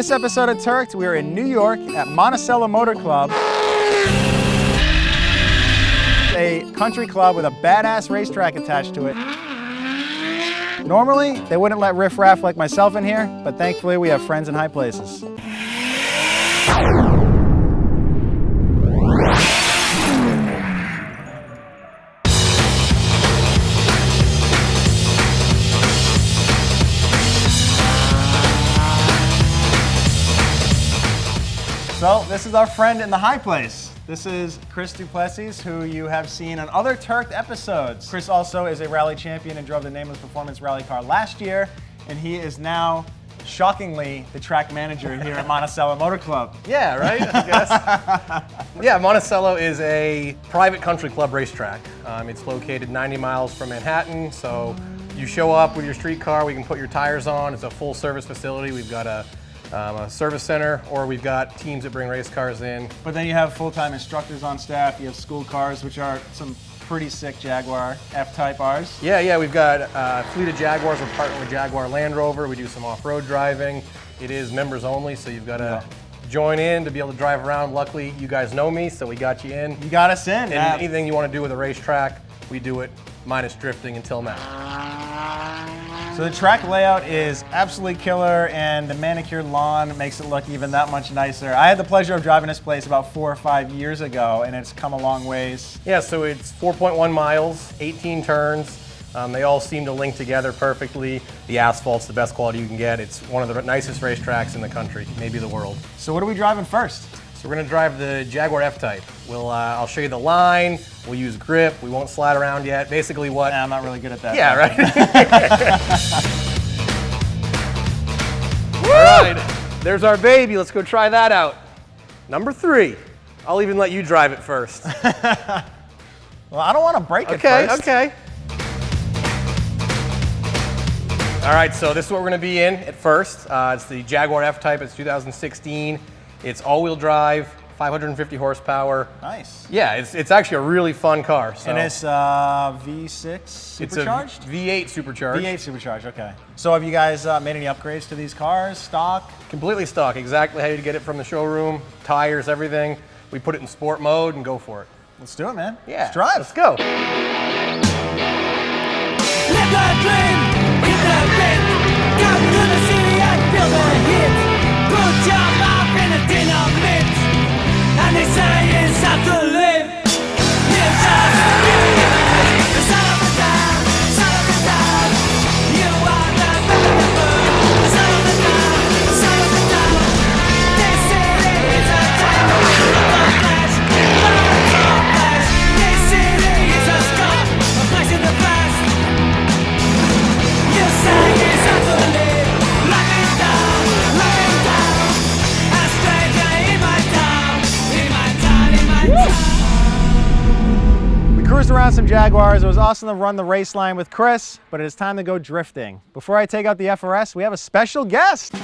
This episode of Turked, we are in New York at Monticello Motor Club, a country club with a badass racetrack attached to it. Normally, they wouldn't let riffraff like myself in here, but thankfully we have friends in high places. So this is our friend in the high place. This is Chris Duplessis, who you have seen on other Turked episodes. Chris also is a rally champion and drove the Nameless Performance rally car last year, and he is now, shockingly, the track manager here at Monticello Motor Club. Yeah, right, I guess. Yeah, Monticello is a private country club racetrack. It's located 90 miles from Manhattan, so you show up with your street car, we can put your tires on. It's a full service facility. We've got a service center, or we've got teams that bring race cars in. But then you have full-time instructors on staff. You have school cars, which are some pretty sick Jaguar F-Type Rs. Yeah, we've got a fleet of Jaguars. We're partnered with Jaguar Land Rover. We do some off-road driving. It is members only, so you've got to join in to be able to drive around. Luckily, you guys know me, so we got you in. You got us in. And anything you want to do with a racetrack, we do it minus drifting until now. So the track layout is absolutely killer, and the manicured lawn makes it look even that much nicer. I had the pleasure of driving this place about 4 or 5 years ago, and it's come a long ways. Yeah, so it's 4.1 miles, 18 turns. They all seem to link together perfectly. The asphalt's the best quality you can get. It's one of the nicest racetracks in the country, maybe the world. So what are we driving first? So we're going to drive the Jaguar F-Type. I'll show you the line. We'll use grip. We won't slide around yet. Basically what... I'm not really good at that. Yeah, right? All right, there's our baby. Let's go try that out. Number 3. I'll even let you drive it first. Well, I don't want to break it first. Okay. All right, so this is what we're going to be in at first. It's the Jaguar F-Type. It's 2016. It's all-wheel drive, 550 horsepower. Nice. Yeah, it's actually a really fun car. So. And it's V6 supercharged? It's a V8 supercharged. V8 supercharged, okay. So have you guys made any upgrades to these cars, stock? Completely stock, exactly how you get it from the showroom, tires, everything. We put it in sport mode and go for it. Let's do it, man. Yeah. Let's drive. Let's go. Live the dream, hit the bit, come to the city and feel the heat. Put your mouth in a dynamite, and they say it's time to live. Live just the son of the town, son of the town. You are the son of the town, son of the town. This city is a time of flesh, blood of flesh. This city is a scar, a place in the past. You say it's time to live, lock it down, a stranger in my town, in my town, in my town. We cruised around some Jaguars. It was awesome to run the race line with Chris, but it is time to go drifting. Before I take out the FRS, we have a special guest.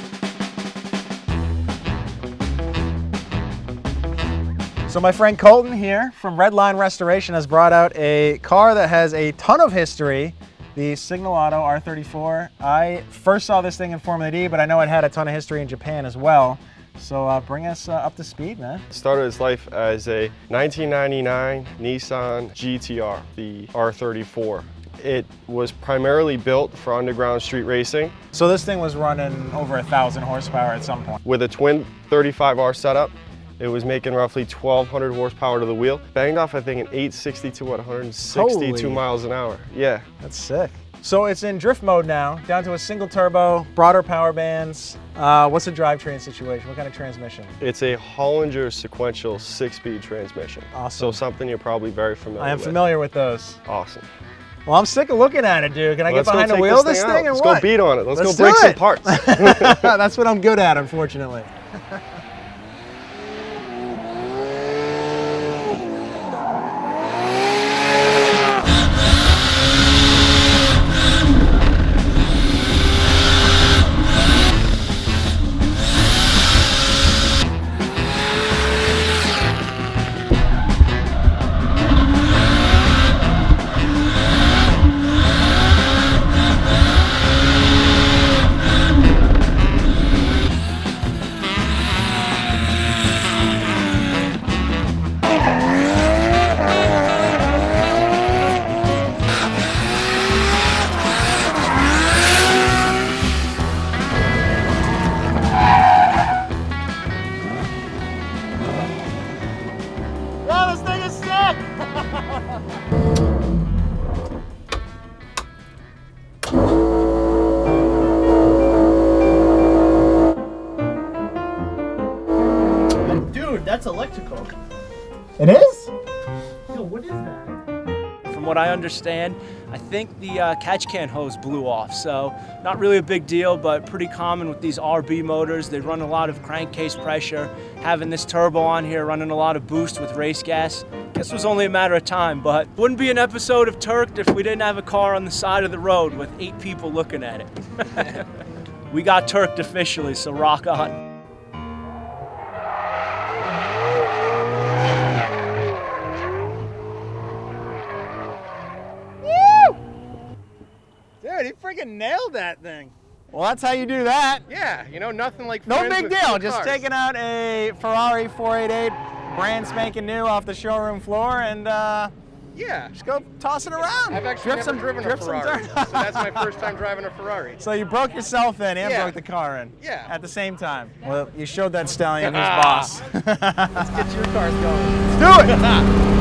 So my friend Colton here from Redline Restoration has brought out a car that has a ton of history, the Signalato R34. I first saw this thing in Formula D, but I know it had a ton of history in Japan as well. So bring us up to speed, man. Started its life as a 1999 Nissan GTR, the R34. It was primarily built for underground street racing. So this thing was running over 1,000 horsepower at some point. With a twin 35R setup, it was making roughly 1,200 horsepower to the wheel. Banged off, I think, an 862 at 162 Holy. miles an hour. Yeah. That's sick. So it's in drift mode now, down to a single turbo, broader power bands. What's the drivetrain situation? What kind of transmission? It's a Hollinger sequential 6-speed transmission. Awesome. So something you're probably very familiar with. I am familiar with those. Awesome. Well, I'm sick of looking at it, dude. Can I Let's get behind go the take wheel of this out. thing or Let's what? go beat on it. Let's go do break some it. parts. That's what I'm good at, unfortunately. That's electrical. It is? Yo, what is that? From what I understand, I think the catch can hose blew off, so not really a big deal, but pretty common with these RB motors. They run a lot of crankcase pressure. Having this turbo on here, running a lot of boost with race gas, guess it was only a matter of time, but wouldn't be an episode of Turked if we didn't have a car on the side of the road with 8 people looking at it. We got Turked officially, so rock on. Dude, he freaking nailed that thing. Well, that's how you do that. Yeah, you know, nothing like No friends big with deal. cool Just cars. taking out a Ferrari 488, brand spanking new off the showroom floor, and Yeah. just go toss it around. I've actually Drip never driven a drip some Ferrari, dirt. so that's my first time driving a Ferrari. So you broke yourself in and Yeah. broke the car in. Yeah. At the same time. Well, you showed that stallion who's boss. Let's get your cars going. Let's do it.